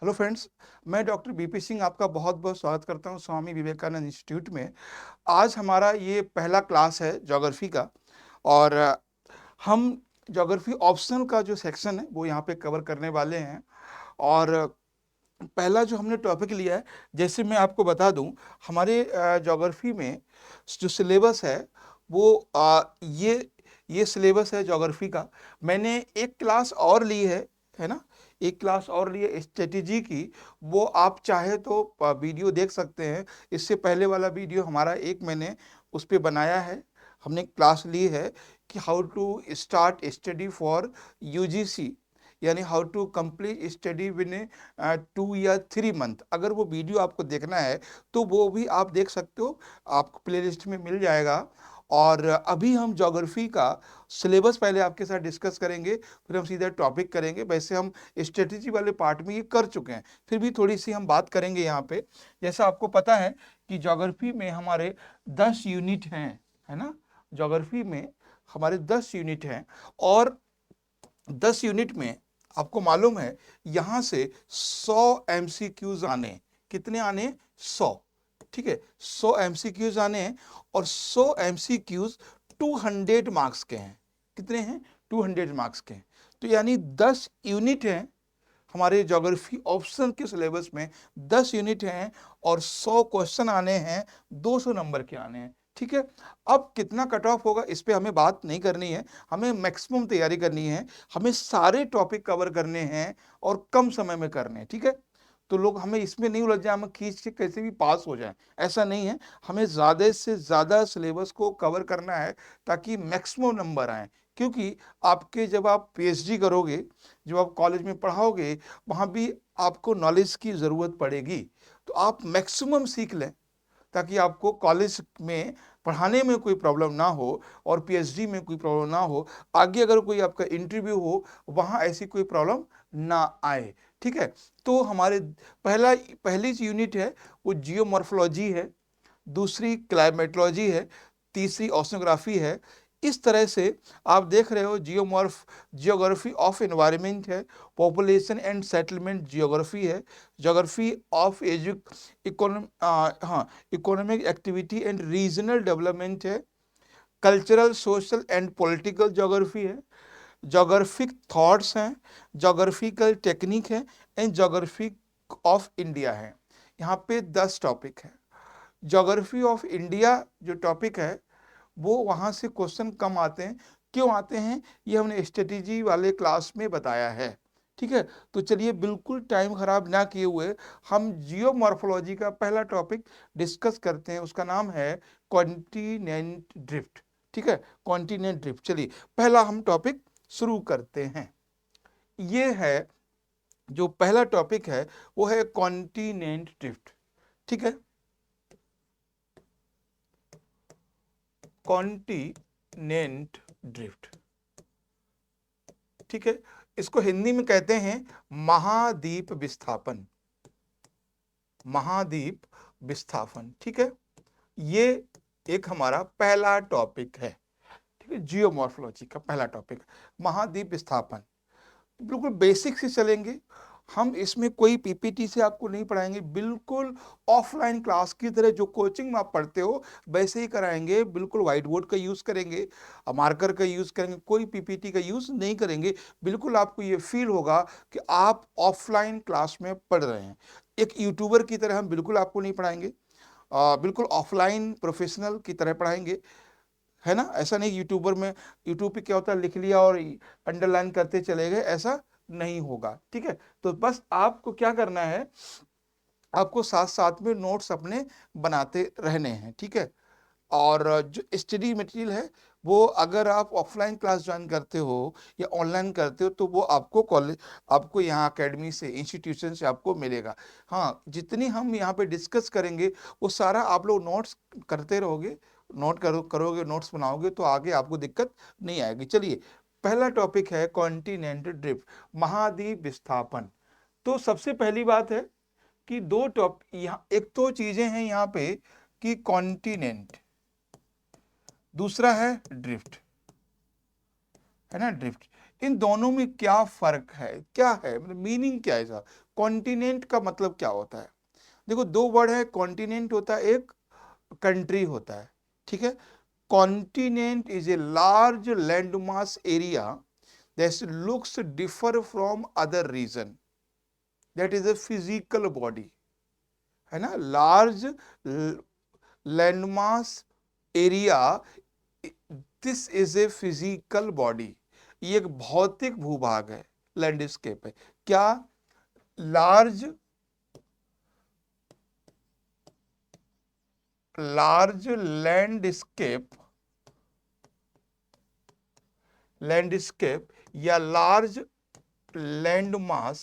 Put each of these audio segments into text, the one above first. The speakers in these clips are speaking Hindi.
हेलो फ्रेंड्स, मैं डॉक्टर बीपी सिंह आपका बहुत बहुत स्वागत करता हूं स्वामी विवेकानंद इंस्टीट्यूट में। आज हमारा ये पहला क्लास है ज्योग्राफी का। और हम ज्योग्राफी ऑप्शनल का जो सेक्शन है वो यहाँ पे कवर करने वाले हैं। और पहला जो हमने टॉपिक लिया है, जैसे मैं आपको बता दूं, हमारे ज्योग्राफी में जो सिलेबस है वो ये सिलेबस है ज्योग्राफी का। मैंने एक क्लास और ली है ना, एक क्लास और ली है स्ट्रेटेजी की। वो आप चाहे तो वीडियो देख सकते हैं। इससे पहले वाला वीडियो हमारा एक मैंने उस पर बनाया है। हमने क्लास ली है कि how to start study for UGC, यानी हाउ टू कंप्लीट स्टडी विन 2 या 3 मंथ। अगर वो वीडियो आपको देखना है तो वो भी आप देख सकते हो, आपको प्लेलिस्ट में मिल जाएगा। और अभी हम ज्योग्राफी का सिलेबस पहले आपके साथ डिस्कस करेंगे, फिर हम सीधा टॉपिक करेंगे। वैसे हम स्ट्रेटेजी वाले पार्ट में ये कर चुके हैं, फिर भी थोड़ी सी हम बात करेंगे यहाँ पे। जैसा आपको पता है कि ज्योग्राफी में हमारे 10 यूनिट हैं, है ना। ज्योग्राफी में हमारे 10 यूनिट हैं, और 10 यूनिट में आपको मालूम है यहां से 100 एमसीक्यूज आने। कितने आने? 100। ठीक है, 100 एमसीक्यूज आने हैं, और 100 एमसीक्यूज 200 मार्क्स के हैं। कितने हैं? 200 मार्क्स के हैं। तो यानी 10 यूनिट हैं हमारे ज्योग्राफी ऑप्शन के सिलेबस में। 10 यूनिट हैं और 100 क्वेश्चन आने हैं, 200 नंबर के आने हैं। ठीक है, अब कितना कट ऑफ होगा इस पे हमें बात नहीं करनी है, हमें मैक्सिमम तैयारी करनी है। हमें सारे टॉपिक कवर करने हैं और कम समय में करने हैं। ठीक है, तो लोग हमें इसमें नहीं उलझ जाए, हम खींच के कैसे भी पास हो जाएं, ऐसा नहीं है। हमें ज़्यादा से ज़्यादा सिलेबस को कवर करना है ताकि मैक्सिमम नंबर आए। क्योंकि आपके जब आप पीएचडी करोगे, जब आप कॉलेज में पढ़ाओगे, वहाँ भी आपको नॉलेज की ज़रूरत पड़ेगी। तो आप मैक्सिमम सीख लें ताकि आपको कॉलेज में पढ़ाने में कोई प्रॉब्लम ना हो और पीएचडी में कोई प्रॉब्लम ना हो। आगे अगर कोई आपका इंटरव्यू हो, वहाँ ऐसी कोई प्रॉब्लम ना आए। ठीक है, तो हमारे पहली यूनिट है वो जियोमॉर्फोलॉजी है, दूसरी क्लाइमेटोलॉजी है, तीसरी ओशनोग्राफी है। इस तरह से आप देख रहे हो, जियोग्राफी ऑफ एनवायरनमेंट है, पॉपुलेशन एंड सेटलमेंट जियोग्राफी है, geography of economic activity and regional development है, cultural social and political geography है, ज्योग्राफिक थॉट्स हैं, ज्योग्राफिकल टेक्निक है, एंड ज्योग्राफी ऑफ इंडिया है। यहाँ पे 10 टॉपिक है। ज्योग्राफी ऑफ इंडिया जो टॉपिक है वो वहाँ से क्वेश्चन कम आते हैं। क्यों आते हैं ये हमने स्ट्रेटेजी वाले क्लास में बताया है। ठीक है, तो चलिए बिल्कुल टाइम खराब ना किए हुए हम जियोमॉर्फोलॉजी का पहला टॉपिक डिस्कस करते हैं। उसका नाम है कॉन्टिनेंट ड्रिफ्ट। ठीक है, कॉन्टिनेंट ड्रिफ्ट। चलिए पहला हम टॉपिक शुरू करते हैं। ये है जो पहला टॉपिक है वो है कॉन्टिनेंट ड्रिफ्ट। ठीक है, कॉन्टिनेंट ड्रिफ्ट। ठीक है, इसको हिंदी में कहते हैं महाद्वीप विस्थापन। महाद्वीप विस्थापन। ठीक है, ये एक हमारा पहला टॉपिक है। ठीक है, जियोमॉर्फोलॉजी का पहला टॉपिक महाद्वीप विस्थापन। बिल्कुल बेसिक से चलेंगे हम, इसमें कोई पीपीटी से आपको नहीं पढ़ाएंगे, बिल्कुल ऑफलाइन क्लास की तरह जो कोचिंग में आप पढ़ते हो वैसे ही कराएंगे। बिल्कुल व्हाइट बोर्ड का यूज़ करेंगे, मार्कर का यूज़ करेंगे, कोई पीपीटी का यूज़ नहीं करेंगे। बिल्कुल आपको ये फील होगा कि आप ऑफलाइन क्लास में पढ़ रहे हैं। एक यूट्यूबर की तरह हम बिल्कुल आपको नहीं पढ़ाएंगे, बिल्कुल ऑफलाइन प्रोफेशनल की तरह पढ़ाएंगे, है ना। ऐसा नहीं यूट्यूबर में, यूट्यूब पे क्या होता है लिख लिया और अंडरलाइन करते चले गए, ऐसा नहीं होगा। ठीक है, तो बस आपको क्या करना है, आपको साथ साथ में नोट्स अपने बनाते रहने हैं। ठीक है, और जो स्टडी मटेरियल है वो अगर आप ऑफलाइन क्लास ज्वाइन करते हो या ऑनलाइन करते हो तो वो आपको कॉलेज, आपको यहाँ एकेडमी से, इंस्टीट्यूशन से आपको मिलेगा। हाँ, जितनी हम यहाँ पे डिस्कस करेंगे वो सारा आप लोग नोट्स करते रहोगे, करोगे, नोट्स बनाओगे तो आगे आपको दिक्कत नहीं आएगी। चलिए पहला टॉपिक है कॉन्टिनेंटल ड्रिफ्ट, महाद्वीप विस्थापन। तो सबसे पहली बात है कि दो टॉप यहाँ, एक तो चीजें हैं यहाँ पे कि कॉन्टिनेंट, दूसरा है ड्रिफ्ट, है ना, ड्रिफ्ट। इन दोनों में क्या फर्क है, क्या है, मतलब मीनिंग क्या है साहब, कॉन्टिनेंट का मतलब क्या होता है? देखो, दो वर्ड है। कॉन्टिनेंट होता है एक कंट्री होता है, ठीक है। Continent is a large land mass area that looks differ from other region, that is a physical body, है ना। Large land mass area, this is a physical body, ये एक भौतिक भूभाग है, लैंडस्केप है। क्या? लार्ज लैंडस्केप या लार्ज लैंड मास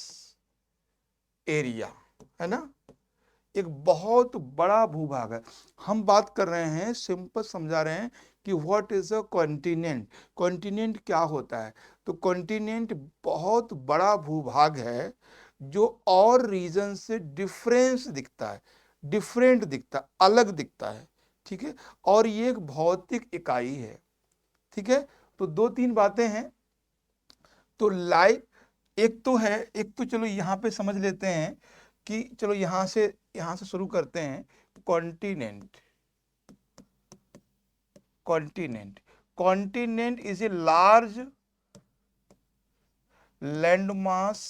एरिया, है ना, एक बहुत बड़ा भूभाग है। हम बात कर रहे हैं, सिंपल समझा रहे हैं कि what is a continent. Continent क्या होता है? तो कॉन्टिनेंट बहुत बड़ा भूभाग है जो और रीजन से डिफरेंस दिखता है, डिफरेंट दिखता, अलग दिखता है, ठीक है। और ये एक भौतिक इकाई है, ठीक है। तो दो तीन बातें हैं। तो लाइक एक तो चलो यहाँ पे समझ लेते हैं कि चलो यहाँ से शुरू करते हैं। Continent, continent is a large landmass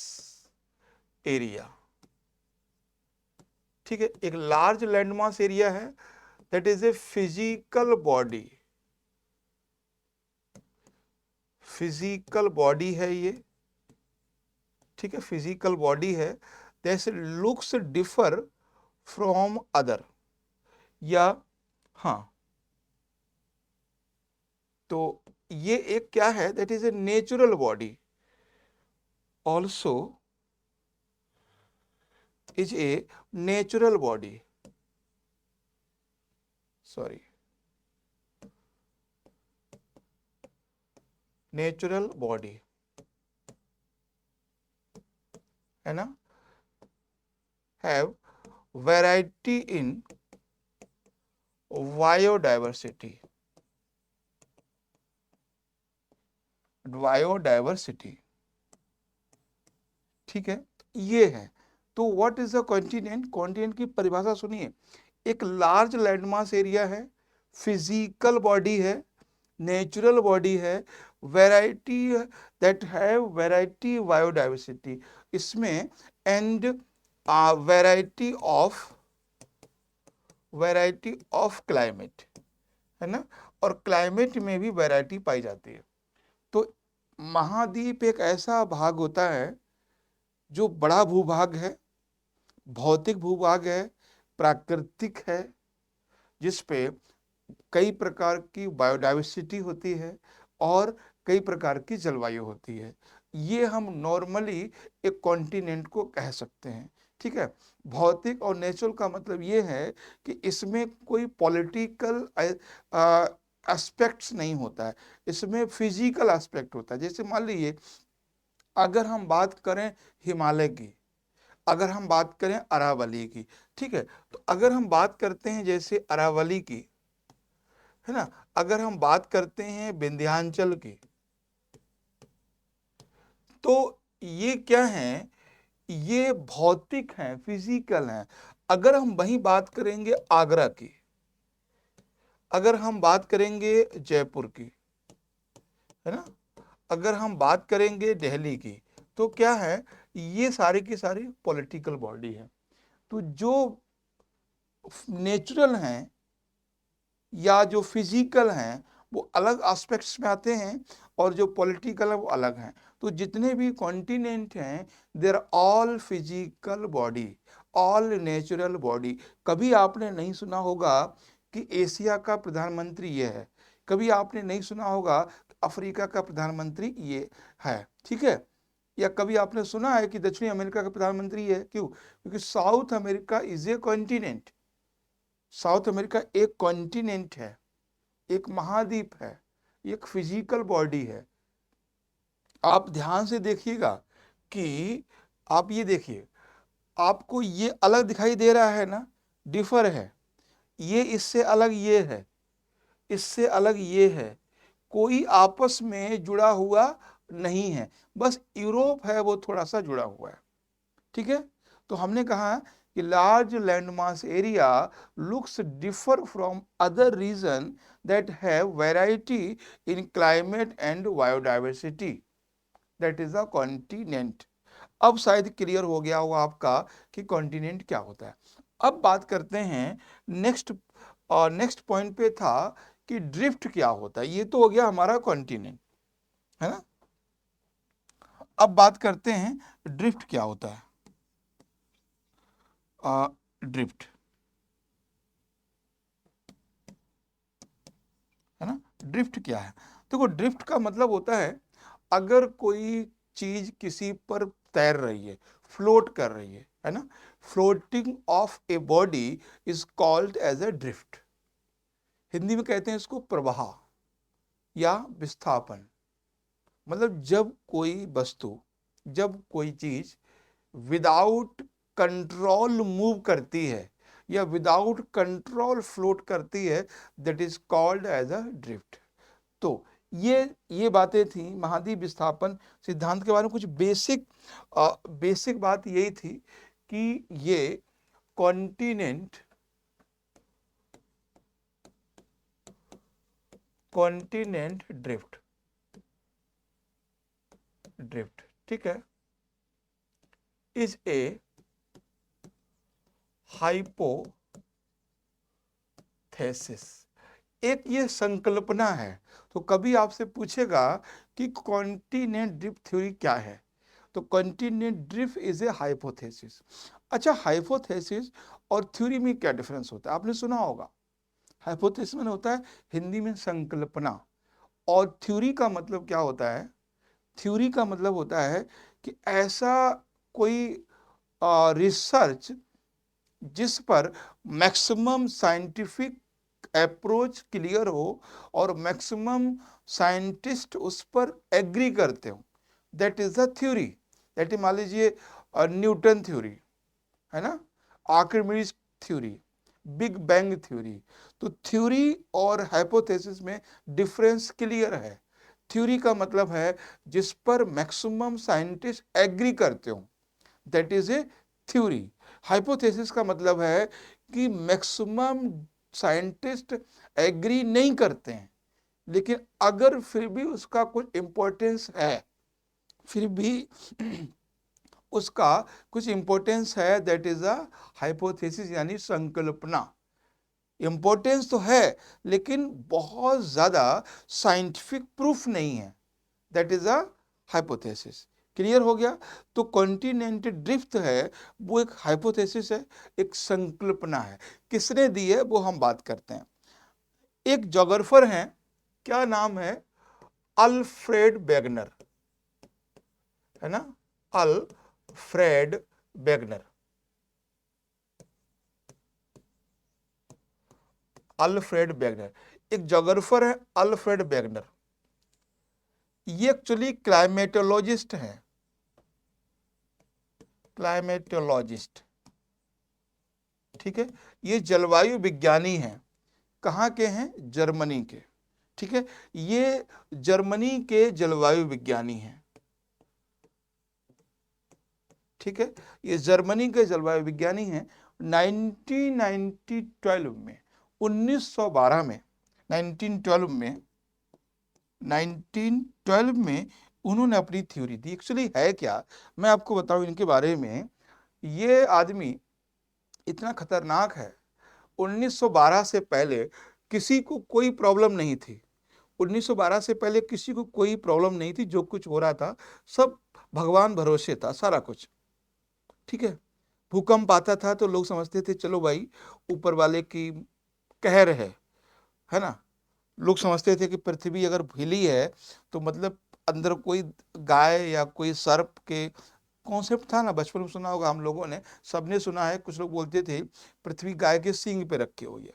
area, ठीक है। एक लार्ज लैंडमास एरिया है, that is a physical body, physical body है ये, ठीक है। फिजिकल बॉडी है, that looks differ from other, या हाँ, तो ये एक क्या है? That is a natural body, also is a natural body, sorry, natural body, है ना। Have variety in biodiversity, biodiversity, ठीक है। ये है। तो what is a continent? Continent की परिभाषा सुनिए। एक लार्ज लैंडमास एरिया है, फिजिकल बॉडी है, नेचुरल बॉडी है, variety, that have variety biodiversity, इसमें एंड वैरायटी ऑफ क्लाइमेट, है ना। और क्लाइमेट में भी वैरायटी पाई जाती है। तो महाद्वीप एक ऐसा भाग होता है जो बड़ा भूभाग है, भौतिक भूभाग है, प्राकृतिक है, जिस पे कई प्रकार की बायोडाइवर्सिटी होती है और कई प्रकार की जलवायु होती है। ये हम नॉर्मली एक कॉन्टिनेंट को कह सकते हैं, ठीक है। भौतिक और नेचुरल का मतलब ये है कि इसमें कोई पॉलिटिकल एस्पेक्ट्स नहीं होता है, इसमें फिजिकल एस्पेक्ट होता है। जैसे मान लीजिए, अगर हम बात करें हिमालय की, अगर हम बात करें अरावली की, ठीक है। तो अगर हम बात करते हैं जैसे अरावली की, है ना, अगर हम बात करते हैं विंध्याचल की, तो ये क्या है? ये भौतिक हैं, फिजिकल हैं। अगर हम वही बात करेंगे आगरा की, अगर हम बात करेंगे जयपुर की, है ना, अगर हम बात करेंगे दिल्ली की, तो क्या है? ये सारी की सारी पॉलिटिकल बॉडी है। तो जो नेचुरल हैं या जो फिजिकल हैं वो अलग एस्पेक्ट्स में आते हैं, और जो पॉलिटिकल है वो अलग हैं। तो जितने भी कॉन्टिनेंट हैं, there all physical body, all natural body. कभी आपने नहीं सुना होगा कि एशिया का प्रधानमंत्री ये है, कभी आपने नहीं सुना होगा कि अफ्रीका का प्रधानमंत्री ये है, ठीक है। या कभी आपने सुना है कि दक्षिणी अमेरिका का प्रधानमंत्री ये है? क्यों? क्योंकि south America is a continent, south America एक कॉन्टिनेंट है, एक महाद्वीप है, एक फिजिकल बॉडी है। आप ध्यान से देखिएगा कि आप ये देखिए, आपको ये अलग दिखाई दे रहा है ना, डिफर है, ये इससे अलग ये है, इससे अलग ये है, कोई आपस में जुड़ा हुआ नहीं है। बस यूरोप है वो थोड़ा सा जुड़ा हुआ है, ठीक है। तो हमने कहा कि large land mass area looks differ from other region that have variety in climate and biodiversity, that is a continent. अब शायद क्लियर हो गया होगा आपका कि कॉन्टिनेंट क्या होता है। अब बात करते हैं नेक्स्ट, नेक्स्ट पॉइंट पे था कि ड्रिफ्ट क्या होता है। ये तो हो गया हमारा कॉन्टिनेंट, है ना। अब बात करते हैं ड्रिफ्ट क्या होता है। ड्रिफ्ट, है ना। ड्रिफ्ट क्या है? देखो, ड्रिफ्ट का मतलब होता है अगर कोई चीज किसी पर तैर रही है, फ्लोट कर रही है ना। Floating of a body is called as a drift. Hindi में कहते हैं इसको प्रवाह या विस्थापन। मतलब जब कोई वस्तु, जब कोई चीज विदाउट कंट्रोल मूव करती है या विदाउट कंट्रोल फ्लोट करती है, that is called as a drift. तो ये बातें थी महाद्वीप विस्थापन सिद्धांत के बारे में। कुछ बेसिक बेसिक बात यही थी कि ये कॉन्टिनेंट, कॉन्टिनेंट ड्रिफ्ट, ड्रिफ्ट, ठीक है, इज ए हाइपोथेसिस। एक ये संकल्पना है। तो कभी आपसे पूछेगा कि कॉन्टिनेंट ड्रिफ्ट थ्योरी क्या है, तो continent drift is a hypothesis. अच्छा, हाइपोथेसिस और थ्योरी में क्या डिफरेंस होता है? आपने सुना होगा, हाइपोथेसिस में होता है हिंदी में संकल्पना, और थ्योरी का मतलब क्या होता है? थ्योरी का मतलब होता है कि ऐसा कोई रिसर्च जिस पर मैक्सिमम साइंटिफिक अप्रोच क्लियर हो और मैक्सिमम साइंटिस्ट उस पर एग्री करते हो, that is the theory. That मान लीजिए न्यूटन थ्योरी, है ना, Archimedes theory, big bang theory. तो थ्योरी और हाइपोथेसिस में डिफरेंस क्लियर है। थ्योरी का मतलब है जिस पर मैक्सिमम साइंटिस्ट एग्री करते हो, that is A theory. Hypothesis का मतलब है कि मैक्सिमम साइंटिस्ट एग्री नहीं करते हैं, लेकिन अगर फिर भी उसका कुछ इंपॉर्टेंस है, फिर भी उसका कुछ इंपॉर्टेंस है, दैट इज अ हाइपोथेसिस यानी संकल्पना। इंपॉर्टेंस तो है लेकिन बहुत ज्यादा साइंटिफिक प्रूफ नहीं है, that is a hypothesis. Clear हो गया? तो कॉन्टिनेंटल ड्रिफ्ट है वो एक हाइपोथेसिस है, एक संकल्पना है। किसने दी है वो हम बात करते हैं। एक जोग्राफर हैं, क्या नाम है? अल्फ्रेड वेगनर, है ना, अल्फ्रेड वेगनर। अल्फ्रेड वेगनर एक जोग्राफर है, अल्फ्रेड वेगनर। ये एक्चुअली क्लाइमेटोलॉजिस्ट हैं, क्लाइमेटोलॉजिस्ट, ठीक है। ये जलवायु विज्ञानी हैं। कहाँ के हैं? जर्मनी के, ठीक है। ये जर्मनी के जलवायु विज्ञानी हैं, ठीक है। ये जर्मनी के जलवायु विज्ञानी हैं। 1912 में, 1912 में, 1912 में, 1912 में उन्होंने अपनी थ्योरी दी। एक्चुअली है क्या, मैं आपको बताऊं इनके बारे में। ये आदमी इतना खतरनाक है। 1912 से पहले किसी को कोई प्रॉब्लम नहीं थी। 1912 से पहले किसी को कोई प्रॉब्लम नहीं थी। जो कुछ हो रहा था सब भगवान भरोसे था, सारा कुछ, ठीक है। भूकंप आता था तो लोग समझते थे चलो भाई ऊपर वाले की कहर है ना। लोग समझते थे कि पृथ्वी अगर हिली है तो मतलब अंदर कोई गाय या कोई सर्प के कॉन्सेप्ट था ना, बचपन में सुना होगा हम लोगों ने, सबने सुना है। कुछ लोग बोलते थे पृथ्वी गाय के सींग पे रखी हुई है,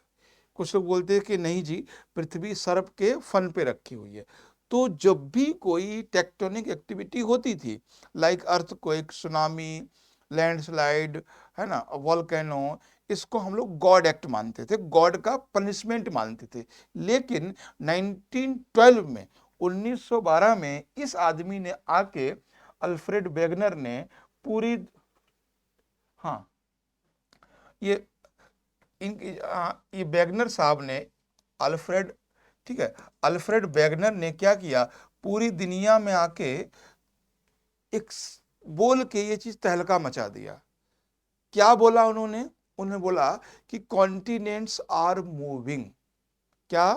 कुछ लोग बोलते हैं कि नहीं जी पृथ्वी सर्प के फन पे रखी हुई है। तो जब भी कोई टेक्टोनिक एक्टिविटी होती थी, लाइक अर्थक्वेक, सुनामी, लैंडस्लाइड, है ना, वॉल्केनो, इसको हम लोग गॉड एक्ट मानते थे, गॉड का पनिशमेंट मानते थे। लेकिन 1912 में, 1912 में इस आदमी ने आके, अल्फ्रेड वेगनर ने पूरी हाँ, ये ये वेगनर साहब ने, अल्फ्रेड, ठीक है, अल्फ्रेड वेगनर ने क्या किया, पूरी दुनिया में आके एक बोल के ये चीज तहलका मचा दिया। क्या बोला उन्होंने? उन्होंने बोला कि कॉन्टिनेंट्स आर मूविंग। क्या?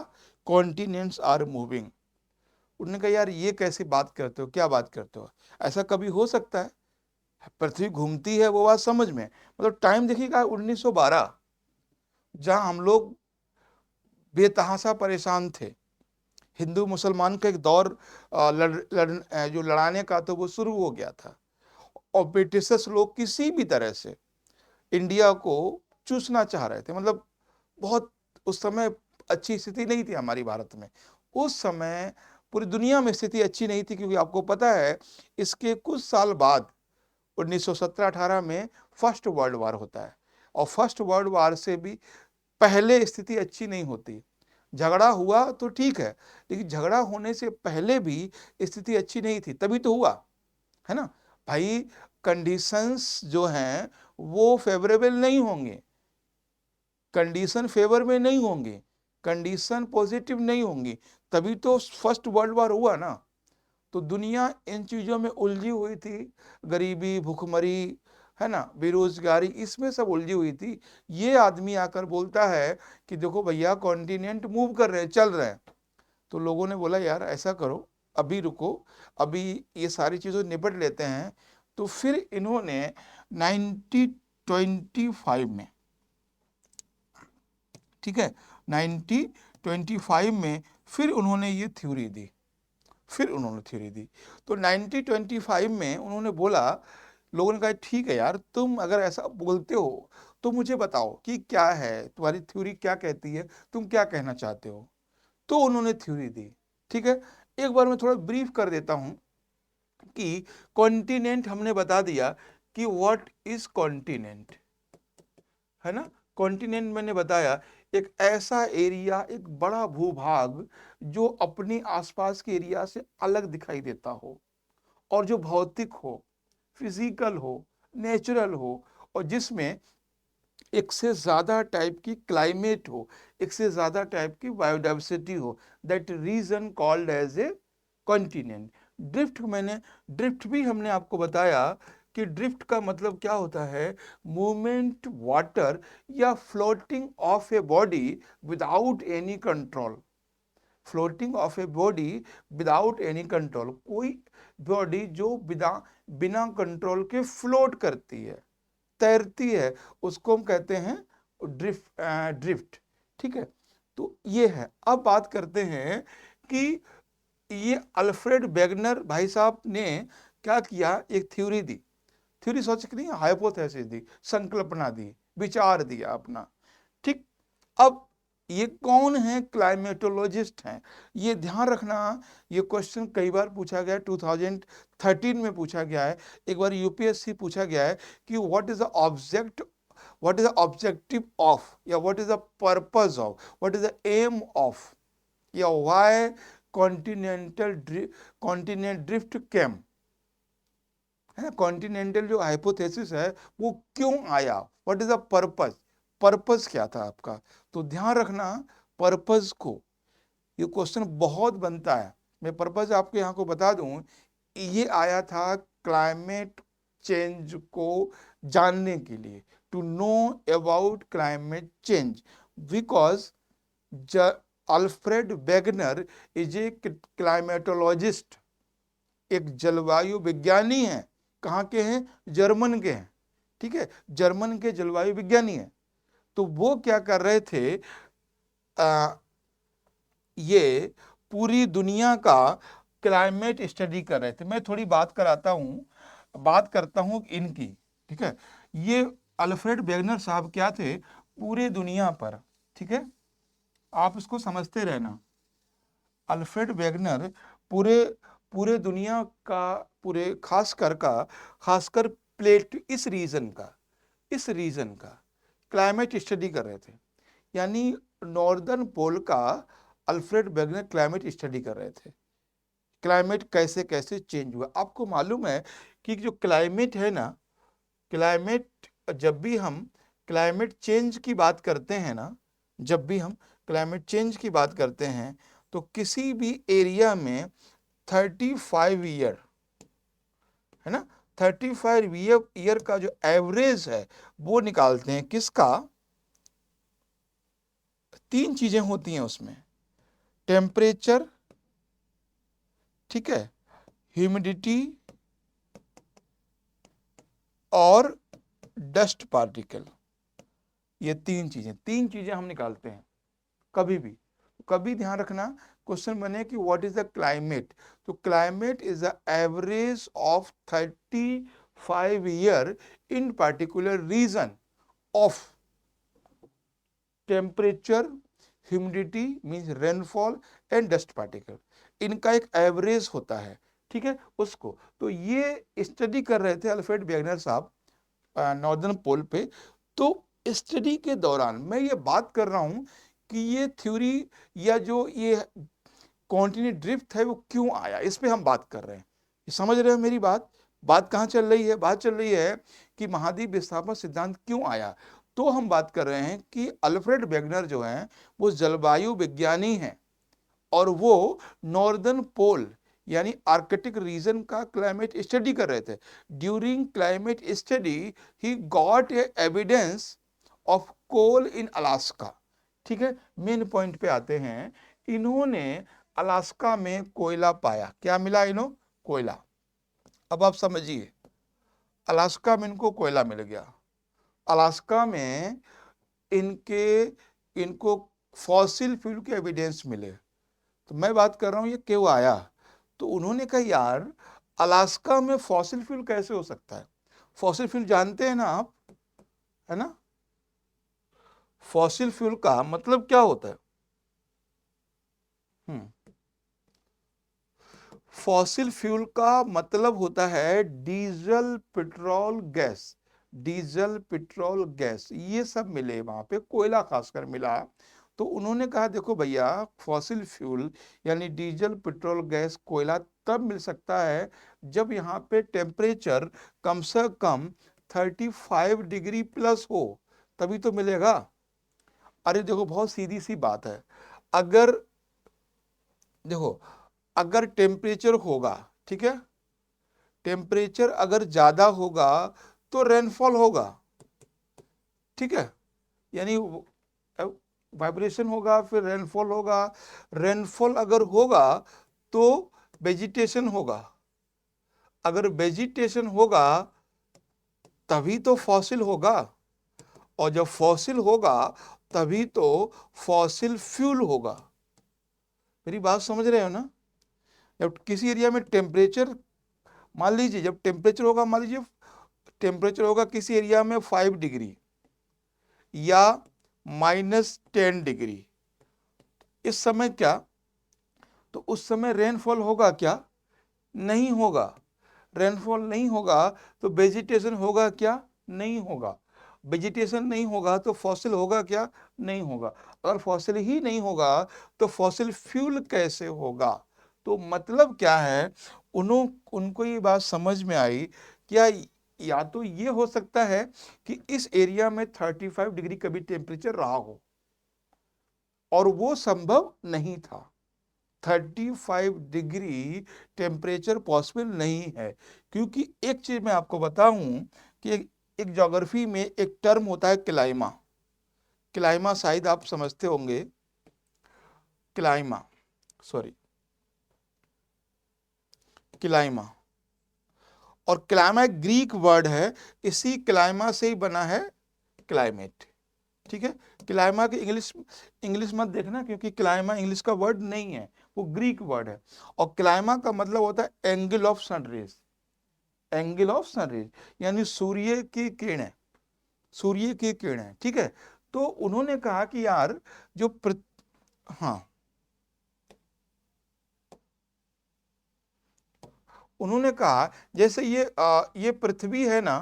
Continents are moving. उन्होंने कहा यार ये कैसी बात करते हो, क्या बात करते हो, ऐसा कभी हो सकता है? पृथ्वी घूमती है वो बात समझ में, मतलब टाइम देखिएगा 1912, जहां हम लोग बेतहाशा परेशान थे, हिंदू मुसलमान का एक दौर जो लड़ाने का तो वो शुरू हो गया था, और ब्रिटिशर्स लोग किसी भी तरह से इंडिया को चूसना चाह रहे थे। मतलब बहुत उस समय अच्छी स्थिति नहीं थी हमारी भारत में। उस समय पूरी दुनिया में स्थिति अच्छी नहीं थी, क्योंकि आपको पता है इसके कुछ साल बाद 1917-18 में फर्स्ट वर्ल्ड वार होता है, और फर्स्ट वर्ल्ड वार से भी पहले स्थिति अच्छी नहीं होती। झगड़ा हुआ तो ठीक है, लेकिन झगड़ा होने से पहले भी स्थिति अच्छी नहीं थी, तभी तो हुआ, है ना भाई। कंडीशंस जो हैं वो फेवरेबल नहीं होंगे, कंडीशन फेवर में नहीं होंगे, कंडीशन पॉजिटिव नहीं होंगी, तभी तो फर्स्ट वर्ल्ड वॉर हुआ ना। तो दुनिया इन चीजों में उलझी हुई थी, गरीबी, भूखमरी, है ना, बेरोजगारी, इसमें सब उलझी हुई थी। ये आदमी आकर बोलता है कि देखो भैया कॉन्टिनेंट मूव कर रहे हैं, चल रहे हैं। तो लोगों ने बोला यार ऐसा करो, अभी रुको, अभी ये सारी चीज़ें निपट लेते हैं। तो फिर इन्होंने 1925 में, ठीक है, 1925 में फिर उन्होंने ये थ्योरी दी, फिर उन्होंने थ्योरी दी। तो 1925 में उन्होंने बोला, लोगों ने कहा ठीक है यार, तुम अगर ऐसा बोलते हो तो मुझे बताओ कि क्या है तुम्हारी थ्योरी, क्या कहती है, तुम क्या कहना चाहते हो। तो उन्होंने थ्योरी दी। ठीक है, एक बार मैं थोड़ा ब्रीफ कर देता हूं कि कॉन्टिनेंट हमने बता दिया कि व्हाट इज कॉन्टिनेंट, है ना। कॉन्टिनेंट मैंने बताया एक ऐसा एरिया, एक बड़ा भूभाग जो अपने आसपास के एरिया से अलग दिखाई देता हो, और जो भौतिक हो, फिजिकल हो, नेचुरल हो, और जिसमें एक से ज्यादा टाइप की क्लाइमेट हो, एक से ज्यादा टाइप की बायोडाइवर्सिटी हो, that region called as a continent. Drift भी हमने आपको बताया कि ड्रिफ्ट का मतलब क्या होता है, मूवमेंट वाटर या floating of a body without any control. Floating of a body without any control, कोई बॉडी जो बिना बिना कंट्रोल के फ्लोट करती है, तैरती है, उसको हम कहते हैं ड्रिफ्ट। ठीक है, तो ये है। अब बात करते हैं कि ये अल्फ्रेड वेगनर भाई साहब ने क्या किया, एक थ्योरी दी, थ्योरी सोच के नहीं, हाइपोथेसिस दी, संकल्पना दी, विचार दिया अपना। ठीक, अब ये कौन है, क्लाइमेटोलॉजिस्ट हैं, ये ध्यान रखना। ये क्वेश्चन कई बार पूछा गया है, 2013 में पूछा गया है, एक बार यूपीएससी पूछा गया है कि what is the object, what is the objective of, या what is the purpose of, what is the aim of, या व्हाई कॉन्टिनेंट ड्रिफ्ट केम, है कॉन्टिनेंटल जो हाइपोथेसिस है वो क्यों आया, what is the purpose, purpose क्या था आपका। तो ध्यान रखना पर्पस को, ये क्वेश्चन बहुत बनता है। मैं पर्पस आपको यहाँ को बता दूं, ये आया था क्लाइमेट चेंज को जानने के लिए, to know about climate change, because Alfred Wegener is a climatologist, एक जलवायु विज्ञानी है। कहाँ के हैं? जर्मन के हैं। ठीक है, जर्मन के जलवायु विज्ञानी है। तो वो क्या कर रहे थे, ये पूरी दुनिया का क्लाइमेट स्टडी कर रहे थे। मैं थोड़ी बात कराता हूँ, बात करता हूँ इनकी। ठीक है, ये अल्फ्रेड वेगनर साहब क्या थे, पूरे दुनिया पर, ठीक है, आप इसको समझते रहना। अल्फ्रेड वेगनर पूरे पूरे दुनिया का, पूरे खासकर प्लेट, इस रीजन का क्लाइमेट स्टडी कर रहे थे। यानी नॉर्दर्न पोल का अल्फ्रेड वेगनर क्लाइमेट स्टडी कर रहे थे। क्लाइमेट कैसे कैसे चेंज हुआ। आपको मालूम है कि जो क्लाइमेट है ना, क्लाइमेट जब भी हम क्लाइमेट चेंज की बात करते हैं ना, जब भी हम क्लाइमेट चेंज की बात करते हैं तो किसी भी एरिया में 35 ईयर, है ना, 35 ईयर का जो एवरेज है वो निकालते हैं। किसका? 3 चीजें होती हैं उसमें, टेम्परेचर, ठीक है, ह्यूमिडिटी और डस्ट पार्टिकल। ये 3 चीजें हम निकालते हैं कभी भी। कभी ध्यान रखना, क्वेश्चन बने कि व्हाट इज द क्लाइमेट, तो climate is the average of 35 year in particular region of temperature, humidity means rainfall and dust particle. इनका एक एवरेज होता है, ठीक है, उसको। तो ये स्टडी कर रहे थे अल्फ्रेड वेगनर साहब नॉर्दर्न पोल पे। तो स्टडी के दौरान मैं ये बात कर रहा हूं कि ये थ्योरी या जो ये कॉन्टिनेंट ड्रिफ्ट है वो क्यों आया, इस पे हम बात कर रहे हैं। ये समझ रहे हो मेरी बात? बात कहाँ चल रही है? बात चल रही है कि महाद्वीप विस्थापन सिद्धांत क्यों आया। तो हम बात कर रहे हैं कि अल्फ्रेड वेगनर जो हैं वो जलवायु विज्ञानी हैं और वो नॉर्दर्न पोल यानी आर्कटिक रीजन का क्लाइमेट स्टडी कर रहे थे। ड्यूरिंग क्लाइमेट स्टडी ही got a evidence of coal in Alaska, ठीक है। मेन पॉइंट पे आते हैं, इन्होंने अलास्का में कोयला पाया। क्या मिला इन्हों? कोयला। अब आप समझिए, अलास्का में इनको कोयला मिल गया, अलास्का में इनको फॉसिल फ्यूल के एविडेंस मिले। तो मैं बात कर रहा हूं ये क्यों आया, तो उन्होंने कहा यार अलास्का में फॉसिल फ्यूल कैसे हो सकता है। फॉसिल फ्यूल जानते हैं ना आप, है ना, फॉसिल फ्यूल का मतलब क्या होता है? फॉसिल फ्यूल का मतलब होता है diesel, petrol, gas. Diesel, petrol, gas ये सब मिले वहां पे, कोयला खासकर मिला। तो उन्होंने कहा देखो भैया, फॉसिल फ्यूल यानी डीजल, पेट्रोल, गैस, कोयला तब मिल सकता है जब यहाँ पे टेम्परेचर कम से कम 35 डिग्री प्लस हो, तभी तो मिलेगा। अरे देखो बहुत सीधी सी बात है, अगर देखो अगर टेम्परेचर होगा, ठीक है, टेम्परेचर अगर ज्यादा होगा तो रेनफॉल होगा, ठीक है, यानी वाइब्रेशन होगा फिर रेनफॉल होगा। रेनफॉल अगर होगा तो वेजिटेशन होगा, अगर वेजिटेशन होगा तभी तो फॉसिल होगा, और जब फॉसिल होगा तभी तो फॉसिल फ्यूल होगा। मेरी बात समझ रहे हो ना? जब किसी एरिया में टेम्परेचर, मान लीजिए जब टेम्परेचर होगा, मान लीजिए टेम्परेचर होगा किसी एरिया में 5 डिग्री या -10 डिग्री, इस समय क्या, तो उस समय रेनफॉल होगा क्या? नहीं होगा। रेनफॉल नहीं होगा तो वेजिटेशन होगा क्या? नहीं होगा। वेजिटेशन नहीं होगा तो फॉसिल होगा क्या? नहीं होगा। अगर फॉसिल ही नहीं होगा तो फॉसिल फ्यूल कैसे होगा? तो मतलब क्या है, उनको ये बात समझ में आई, क्या या तो ये हो सकता है कि इस एरिया में 35 डिग्री कभी टेम्परेचर रहा हो, और वो संभव नहीं था। 35 डिग्री टेम्परेचर पॉसिबल नहीं है, क्योंकि एक चीज मैं आपको बताऊं कि एक ज्योग्राफी में एक टर्म होता है क्लाइमा। क्लाइमा शायद आप समझते होंगे, क्लाइमा, सॉरी, क्लाइमा। और क्लाइमा एक ग्रीक वर्ड है, इसी क्लाइमा से ही बना है क्लाइमेट, ठीक है। क्लाइमा की इंग्लिश इंग्लिश मत देखना, क्योंकि क्लाइमा इंग्लिश का वर्ड नहीं है, वो ग्रीक वर्ड है। और क्लाइमा का मतलब होता है angle of sun rays. Angle of sun rays यानी सूर्य की किरणें, सूर्य की किरणें, ठीक है। तो उन्होंने कहा कि यार जो हाँ, उन्होंने कहा जैसे ये पृथ्वी है ना,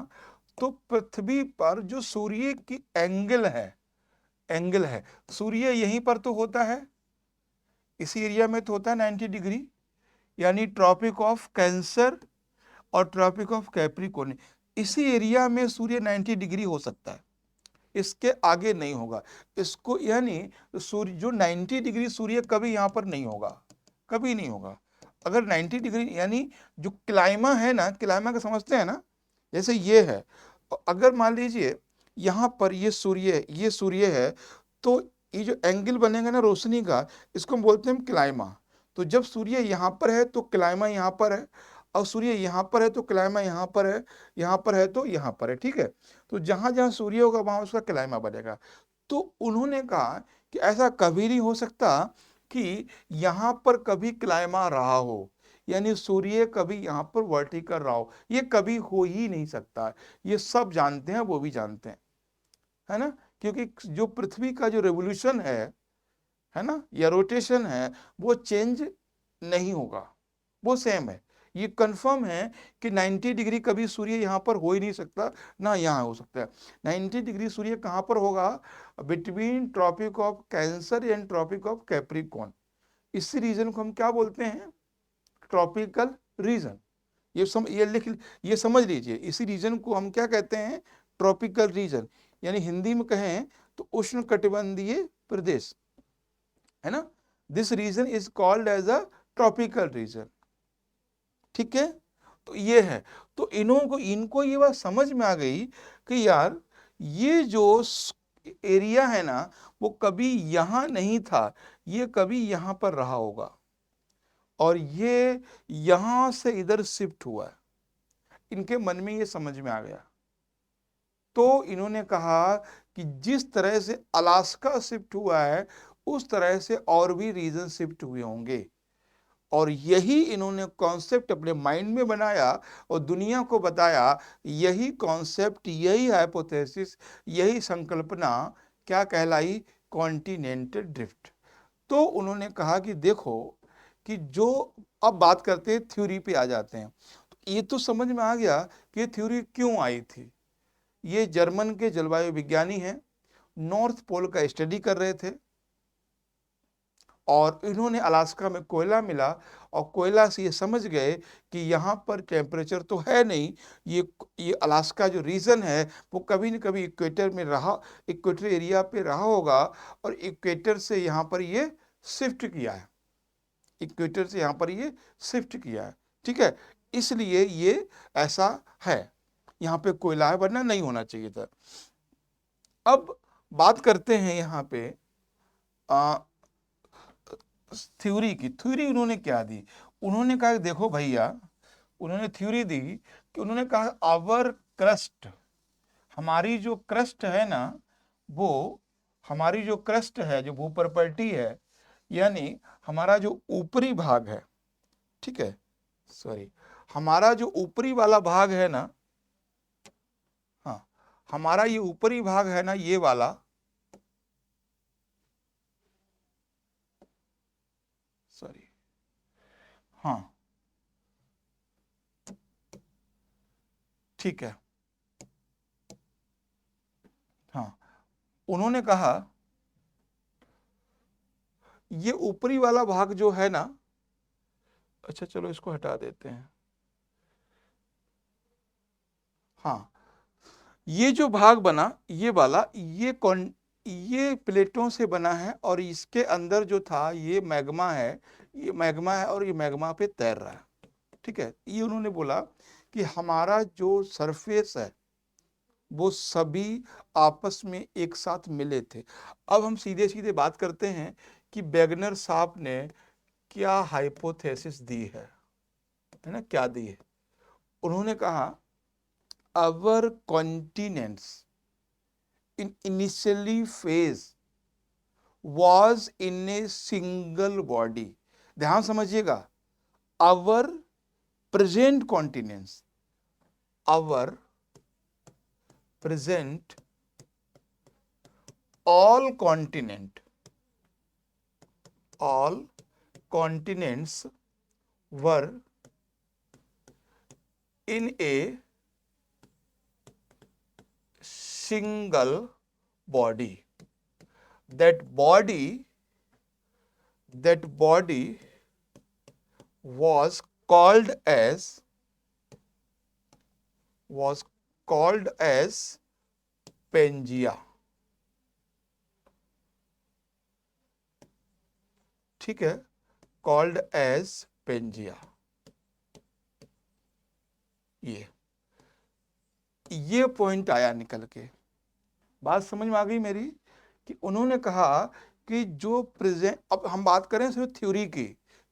तो पृथ्वी पर जो सूर्य की एंगल है, सूर्य यहीं पर तो होता है, इसी एरिया में तो होता है 90 डिग्री, यानी ट्रॉपिक ऑफ कैंसर और ट्रॉपिक ऑफ कैप्रिकॉर्न। इसी एरिया में सूर्य 90 डिग्री हो सकता है, इसके आगे नहीं होगा। इसको यानी सूर्य जो 90 डिग्री सूर्य कभी यहाँ पर नहीं होगा, कभी नहीं होगा। अगर 90 डिग्री यानी जो क्लाइमा है ना, क्लाइमा का समझते हैं ना, जैसे ये है, अगर मान लीजिए यहाँ पर ये सूर्य है, तो ये जो एंगल बनेगा ना रोशनी का, इसको हम बोलते हैं क्लाइमा। तो जब सूर्य यहाँ पर है तो क्लाइमा यहाँ पर है, और सूर्य यहाँ पर है तो क्लाइमा यहाँ पर है, यहाँ पर है तो यहाँ पर है, ठीक है। तो जहां जहां सूर्य होगा वहां उसका क्लाइमा बनेगा। तो उन्होंने कहा कि ऐसा कभी नहीं हो सकता कि यहां पर कभी क्लाइमा रहा हो, यानी सूर्य कभी यहां पर वर्टिकल रहा हो, ये कभी हो ही नहीं सकता। ये सब जानते हैं, वो भी जानते हैं, है ना, क्योंकि जो पृथ्वी का जो रेवोल्यूशन है ना, या रोटेशन है, वो चेंज नहीं होगा, वो सेम है। ये कंफर्म है कि 90 डिग्री कभी सूर्य यहाँ पर हो ही नहीं सकता, ना यहाँ हो सकता है। 90 डिग्री सूर्य कहाँ पर होगा? Between Tropic of Cancer and Tropic of Capricorn. इसी रीजन को हम क्या बोलते हैं? Tropical region. ये समझ लीजिए, इसी रीजन को हम क्या कहते हैं? ट्रॉपिकल रीजन, यानी हिंदी में कहें तो उष्ण कटिबंधीय प्रदेश, है ना। This region is called as a tropical region, ठीक है। तो ये है, तो इनको ये बात समझ में आ गई कि यार ये जो एरिया है ना, वो कभी यहां नहीं था, ये कभी यहां पर रहा होगा, और ये यहां से इधर शिफ्ट हुआ है। इनके मन में ये समझ में आ गया। तो इन्होंने कहा कि जिस तरह से अलास्का शिफ्ट हुआ है, उस तरह से और भी रीजन शिफ्ट हुए होंगे, और यही इन्होंने कॉन्सेप्ट अपने माइंड में बनाया और दुनिया को बताया। यही कॉन्सेप्ट, यही हाइपोथेसिस, यही संकल्पना क्या कहलाई? Continental drift. तो उन्होंने कहा कि देखो कि जो, अब बात करते हैं थ्योरी पे आ जाते हैं। तो ये तो समझ में आ गया कि ये थ्योरी क्यों आई थी। ये जर्मन के जलवायु विज्ञानी हैं, नॉर्थ पोल का स्टडी कर रहे थे, और इन्होंने अलास्का में कोयला मिला, और कोयला से ये समझ गए कि यहाँ पर टेम्परेचर तो है नहीं, ये अलास्का जो रीजन है वो कभी न कभी इक्वेटर में रहा, इक्वेटर एरिया पे रहा होगा, और इक्वेटर से यहाँ पर ये शिफ्ट किया है, इक्वेटर से यहाँ पर ये शिफ्ट किया है, ठीक है। इसलिए ये ऐसा है, यहाँ पे कोयला है, वरना नहीं होना चाहिए था। अब बात करते हैं यहाँ पे थ्योरी की। थ्योरी उन्होंने क्या दी? उन्होंने कहा देखो भैया, उन्होंने थ्योरी दी कि उन्होंने कहा आवर क्रस्ट, हमारी जो क्रस्ट है ना, वो हमारी जो क्रस्ट है, जो भूप्रपर्टी है, यानी हमारा जो ऊपरी भाग है, ठीक है, सॉरी, हमारा जो ऊपरी वाला भाग है ना, हाँ, हमारा ये ऊपरी भाग है ना, ये वाला, सॉरी, हाँ, ठीक है, हाँ, उन्होंने कहा ये ऊपरी वाला भाग जो है ना, अच्छा चलो इसको हटा देते हैं, हाँ, ये जो भाग बना, ये वाला, ये प्लेटों से बना है, और इसके अंदर जो था ये मैग्मा है, ये मैग्मा है, और ये मैग्मा पे तैर रहा है, ठीक है। ये उन्होंने बोला कि हमारा जो सरफेस है वो सभी आपस में एक साथ मिले थे। अब हम सीधे सीधे बात करते हैं कि वेगनर साहब ने क्या हाइपोथेसिस दी है ना, क्या दी है? उन्होंने कहा our continents in initially phase was in a single body। ध्यान समझिएगा, our present continents, our present all continents were in a single body। that body was called as called as Pangaea. ठीक है, कॉल्ड एज पेंजिया। ये पॉइंट आया निकल के। बात समझ में आ गई मेरी कि उन्होंने कहा कि जो प्रेजेंट, अब हम बात करें सिर्फ थ्योरी की,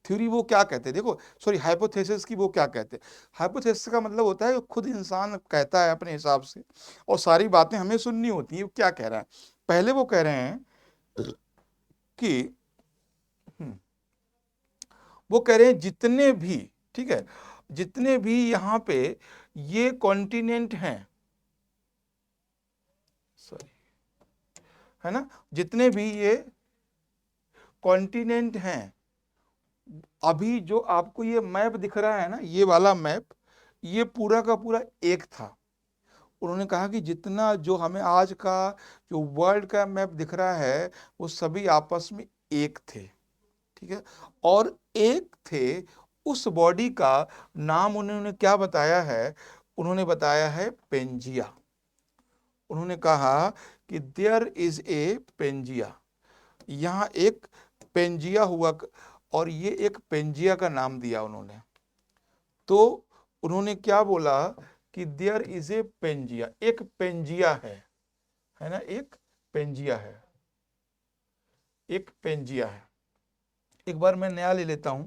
थ्योरी वो क्या कहते हैं, देखो सॉरी हाइपोथेसिस की वो क्या कहते हैं। हाइपोथेसिस का मतलब होता है खुद इंसान कहता है अपने हिसाब से और सारी बातें हमें सुननी होती हैं। क्या कह रहा है, पहले वो कह रहे हैं कि वो कह रहे हैं जितने भी, ठीक है, जितने भी यहाँ पे ये कॉन्टिनेंट हैं, सॉरी, है ना, जितने भी ये कॉन्टिनेंट हैं, अभी जो आपको ये मैप दिख रहा है ना, ये वाला मैप, ये पूरा का पूरा एक था। उन्होंने कहा कि जितना जो हमें आज का जो वर्ल्ड का मैप दिख रहा है वो सभी आपस में एक थे। ठीक है, और एक थे, उस बॉडी का नाम उन्होंने क्या बताया है, उन्होंने बताया है पेंजिया। उन्होंने कहा कि देयर इज ए पेंजिया, यहाँ एक पेंजिया हुआ, और ये एक पेंजिया का नाम दिया उन्होंने। तो उन्होंने क्या बोला कि देयर इज ए पेंजिया, एक पेंजिया है ना, एक पेंजिया है, एक पेंजिया है। एक बार मैं नया ले लेता हूं।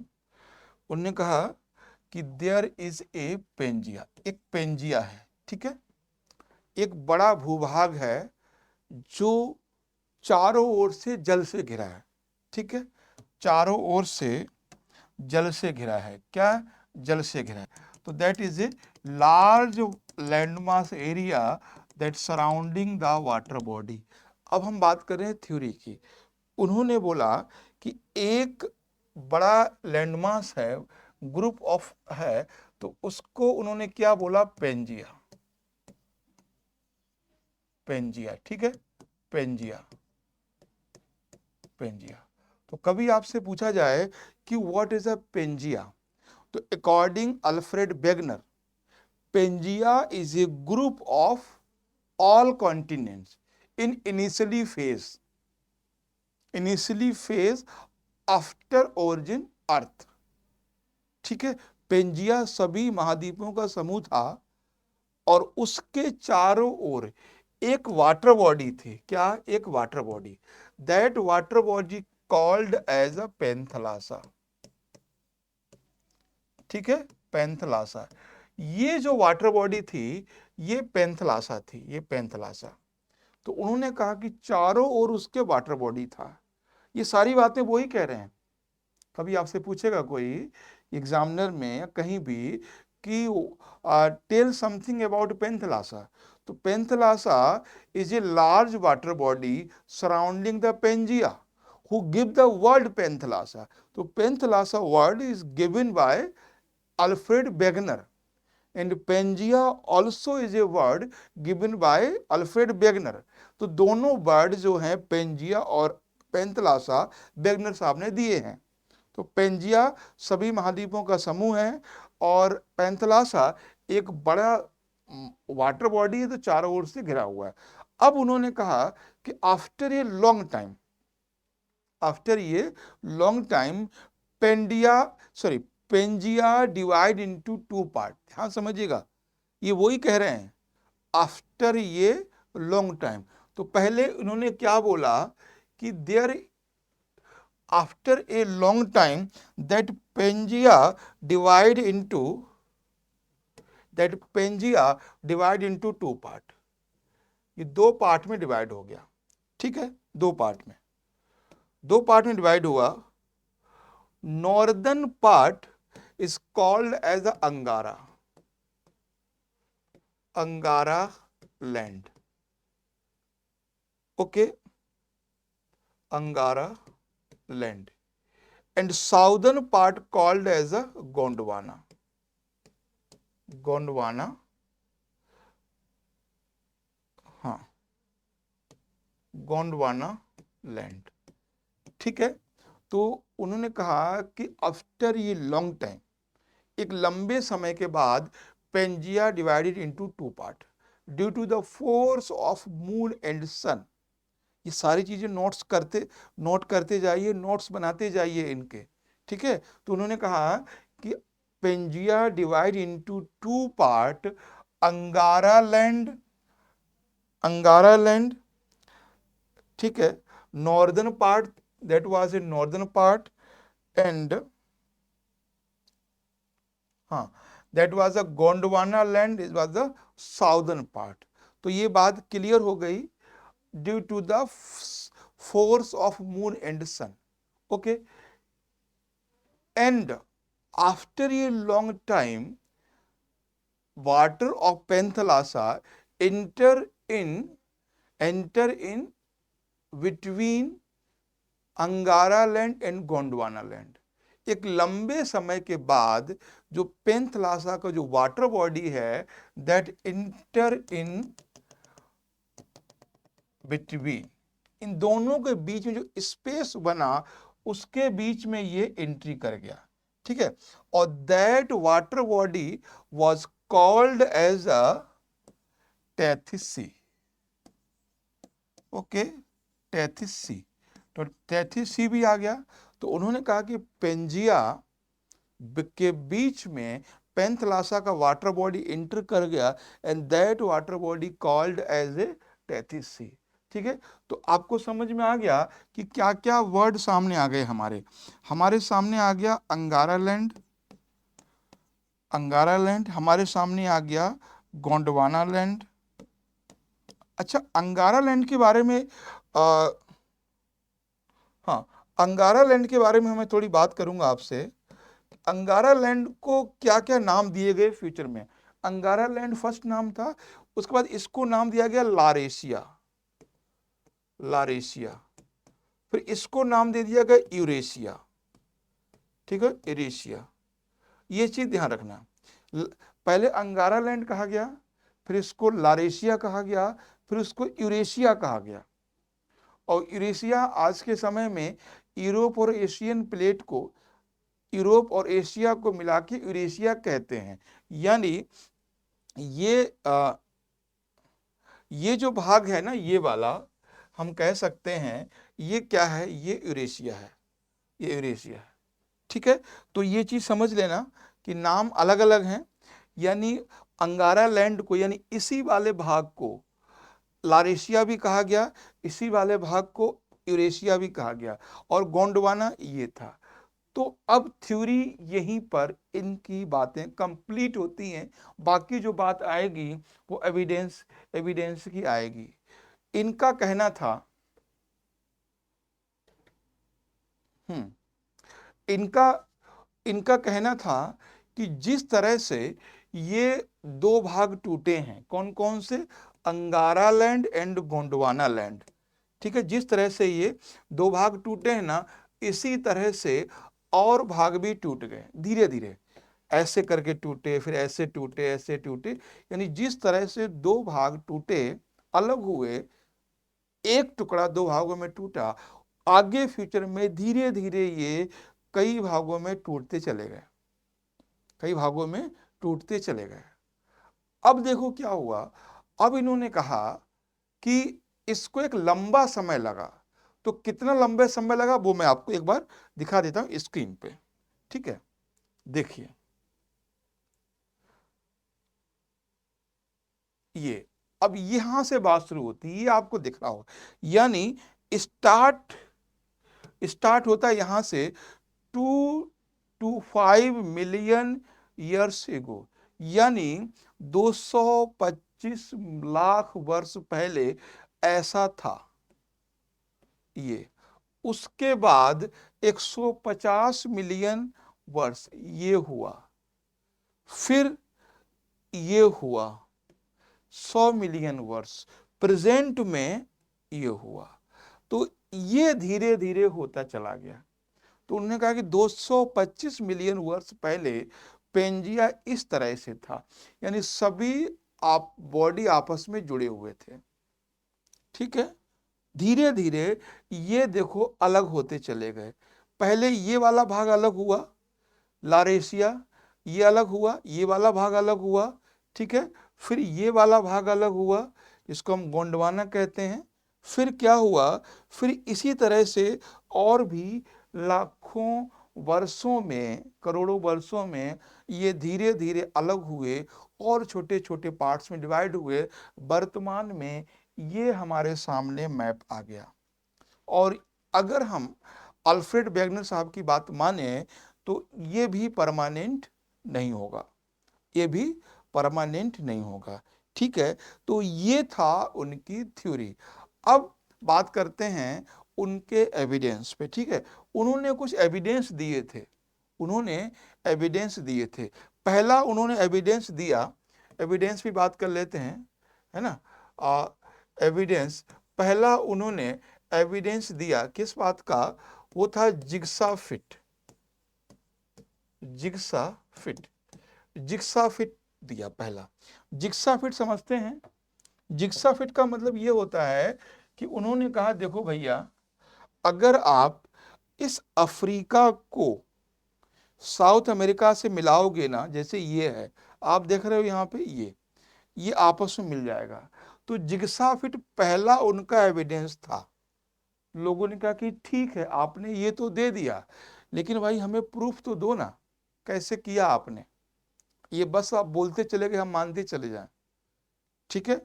उन्होंने कहा कि देयर इज ए पेंजिया, एक पेंजिया है। ठीक है, एक बड़ा भूभाग है जो चारों ओर से जल से घिरा है। ठीक है, चारों ओर से जल से घिरा है। क्या, जल से घिरा है। तो that is a large landmass area that surrounding the water body. अब हम बात कर रहे हैं थ्योरी की। उन्होंने बोला कि एक बड़ा लैंडमास है, ग्रुप ऑफ है, तो उसको उन्होंने क्या बोला, पेंजिया, पेंजिया। ठीक है, पेंजिया, पेंजिया। तो कभी आपसे पूछा जाए कि व्हाट इज अ पेंजिया, तो according Alfred Wegener, Pangaea is a group of all continents in initially phase after origin earth. ठीक है, पेंजिया सभी महाद्वीपों का समूह था और उसके चारों ओर एक वाटर बॉडी थी। क्या, एक water body, that water body called as a Panthalassa. ठीक है, पेंथलासा, ये जो वाटर बॉडी थी ये पेंथलासा थी, ये पेंथलासा। तो उन्होंने कहा कि चारों ओर उसके वाटर बॉडी था। ये सारी बातें वो ही कह रहे हैं। कभी आपसे पूछेगा कोई एग्जामिनर में या कहीं भी कि टेल समथिंग अबाउट पेंथलासा, तो Panthalassa is a large water body surrounding the Pangaea who give the word Panthalassa. तो Panthalassa word is given by Alfred Wegener and Pangaea also is a word given by Alfred Wegener. तो दोनों वर्ड जो हैं पेंजिया और पेंथलासा वेगनर साहब ने दिए हैं। तो पेंजिया सभी महाद्वीपों का समूह है और पेंथलासा एक बड़ा वाटर बॉडी है, तो चारों ओर से घिरा हुआ है। अब उन्होंने कहा कि after a long time, after ये long time, Pendia sorry Pangaea divide into two part. ध्यान समझिएगा, ये वही कह रहे हैं आफ्टर ये लॉन्ग टाइम। तो पहले उन्होंने क्या बोला कि there after a long time that Pangaea divide into two part. ये दो पार्ट में डिवाइड हो गया। ठीक है, दो पार्ट में डिवाइड हुआ। Northern part is called as Angara, Angara land. Okay, Angara land, and southern part called as a Gondwana, Gondwana, हाँ, गोंडवाना लैंड। ठीक है, तो उन्होंने कहा कि आफ्टर ये लॉन्ग टाइम, एक लंबे समय के बाद Pangaea divided into two part, due to the force of moon and sun. ये सारी चीजें नोट करते जाइए, नोट्स बनाते जाइए इनके, ठीक है। तो उन्होंने कहा कि Pangaea divide into two part, Angara land, ठीक है, northern part, that was a northern part, and हाँ, that was a Gondwana land, it was the southern part. तो ये बात क्लियर हो गई, due to the force of moon and sun, okay. And after a long time, water of Panthalassa enter in between Angara land and Gondwana land. एक लंबे समय के बाद जो पेंथलासा का जो वाटर बॉडी है, दैट इंटर इन बिटवीन, इन दोनों के बीच में जो स्पेस बना, उसके बीच में ये एंट्री कर गया, ठीक है। और that water body was called as a Tethys Sea, okay, Tethys Sea. तो टेथिस सी भी आ गया। तो उन्होंने कहा कि पेंजिया के बीच में पेंथलासा का वाटर बॉडी इंटर कर गया, and that water body called as a Tethys Sea, ठीक है। तो आपको समझ में आ गया कि क्या क्या वर्ड सामने आ गए हमारे सामने आ गया अंगारा लैंड, हमारे सामने आ गया गोंडवाना लैंड। अच्छा, अंगारा लैंड के बारे में हाँ, अंगारा लैंड के बारे में मैं थोड़ी बात करूंगा आपसे। अंगारा लैंड को क्या क्या नाम दिए गए फ्यूचर में। अंगारा लैंड फर्स्ट नाम था, उसके बाद इसको नाम दिया गया लारेशिया, फिर इसको नाम दे दिया गया यूरेशिया, ठीक है, यूरेशिया। ये चीज ध्यान रखना, पहले अंगारा लैंड कहा गया, फिर इसको लारेशिया कहा गया, फिर उसको यूरेशिया कहा गया। और यूरेशिया आज के समय में यूरोप और एशियन प्लेट को, यूरोप और एशिया को मिला के यूरेशिया कहते हैं। यानी ये जो भाग है ना, ये वाला हम कह सकते हैं ये क्या है, ये यूरेशिया है, ठीक है। तो ये चीज समझ लेना कि नाम अलग अलग हैं। यानी अंगारा लैंड को, यानी इसी वाले भाग को लारेशिया भी कहा गया, इसी वाले भाग को यूरेशिया भी कहा गया, और गोंडवाना ये था। तो अब थ्योरी यहीं पर इनकी बातें कंप्लीट होती हैं। बाकी जो बात आएगी वो एविडेंस की आएगी। इनका कहना था इनका इनका कहना था कि जिस तरह से ये दो भाग टूटे हैं, कौन कौन से, अंगारा लैंड एंड गोंडवाना लैंड, ठीक है, जिस तरह से ये दो भाग टूटे हैं ना, इसी तरह से और भाग भी टूट गए धीरे धीरे, ऐसे करके टूटे, फिर ऐसे टूटे, यानी जिस तरह से दो भाग टूटे, अलग हुए, एक टुकड़ा दो भागों में टूटा, आगे फ्यूचर में धीरे धीरे ये कई भागों में टूटते चले गए। अब देखो क्या हुआ। अब इन्होंने कहा कि इसको एक लंबा समय लगा। तो कितना लंबे समय लगा वो मैं आपको एक बार दिखा देता हूं स्क्रीन पे, ठीक है। देखिए, ये अब यहां से बात शुरू होती है, ये आपको दिख रहा हो, यानी स्टार्ट होता है यहां से 2 to 5 मिलियन ईयर्स एगो, यानी 225 लाख वर्ष पहले ऐसा था ये। उसके बाद 150 मिलियन वर्ष ये हुआ, फिर ये हुआ 100 मिलियन वर्ष, प्रेजेंट में ये हुआ। तो ये धीरे धीरे होता चला गया। तो उन्होंने कहा कि 225 मिलियन वर्ष पहले पेंजिया इस तरह से था, यानी सभी बॉडी आपस में जुड़े हुए थे, ठीक है। धीरे धीरे ये देखो अलग होते चले गए। पहले ये वाला भाग अलग हुआ, लारेशिया, ये अलग हुआ, ये वाला भाग अलग हुआ, ठीक है। फिर ये वाला भाग अलग हुआ, इसको हम गोंडवाना कहते हैं। फिर क्या हुआ, फिर इसी तरह से और भी लाखों वर्षों में, करोड़ों वर्षों में ये धीरे धीरे अलग हुए और छोटे छोटे पार्ट्स में डिवाइड हुए। वर्तमान में ये हमारे सामने मैप आ गया। और अगर हम अल्फ्रेड वेगनर साहब की बात माने तो ये भी परमानेंट नहीं होगा, ये भी परमानेंट नहीं होगा। ठीक है, तो ये था उनकी थ्योरी। अब बात करते हैं उनके एविडेंस पे। ठीक है, उन्होंने कुछ एविडेंस दिए थे, उन्होंने एविडेंस दिए थे। पहला उन्होंने एविडेंस दिया, एविडेंस भी बात कर लेते हैं, है ना। एविडेंस, पहला उन्होंने एविडेंस दिया किस बात का, वो था jigsaw fit. Jigsaw fit, jigsaw fit दिया पहला। जिग्सा फिट समझते हैं? जिग्सा फिट का मतलब ये होता है कि उन्होंने कहा देखो भैया, अगर आप इस अफ्रीका को साउथ अमेरिका से मिलाओगे ना, जैसे ये है, आप देख रहे हो यहाँ पे ये आपस में मिल जाएगा। तो जिग्सा फिट पहला उनका एविडेंस था। लोगों ने कहा कि ठीक है, आपने ये तो दे दिया, लेकिन भाई हमें प्रूफ तो दो ना, कैसे किया आपने? ये बस आप बोलते चले गए, हम मानते चले जाएं। ठीक है,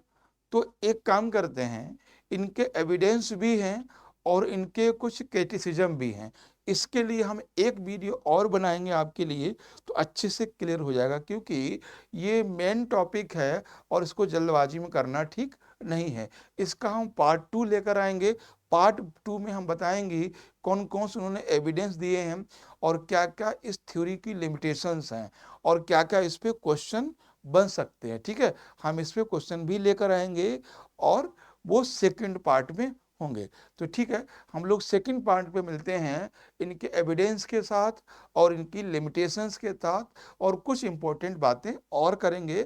तो एक काम करते हैं, इनके एविडेंस भी हैं और इनके कुछ क्रिटिसिज्म भी हैं। इसके लिए हम एक वीडियो और बनाएंगे आपके लिए, तो अच्छे से क्लियर हो जाएगा, क्योंकि ये मेन टॉपिक है और इसको जल्दबाजी में करना ठीक नहीं है। इसका हम पार्ट 2 लेकर आएंगे। पार्ट 2 में हम बताएंगे कौन कौन से उन्होंने एविडेंस दिए हैं और क्या क्या इस थ्योरी की लिमिटेशंस हैं और क्या क्या इस पे क्वेश्चन बन सकते हैं। ठीक है, हम इस पे क्वेश्चन भी लेकर आएंगे और वो सेकंड पार्ट में होंगे। तो ठीक है, हम लोग सेकंड पार्ट पे मिलते हैं इनके एविडेंस के साथ और इनकी लिमिटेशंस के साथ, और कुछ इंपॉर्टेंट बातें और करेंगे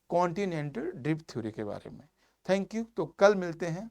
कॉन्टिनेंटल ड्रिफ्ट थ्योरी के बारे में। थैंक यू, तो कल मिलते हैं।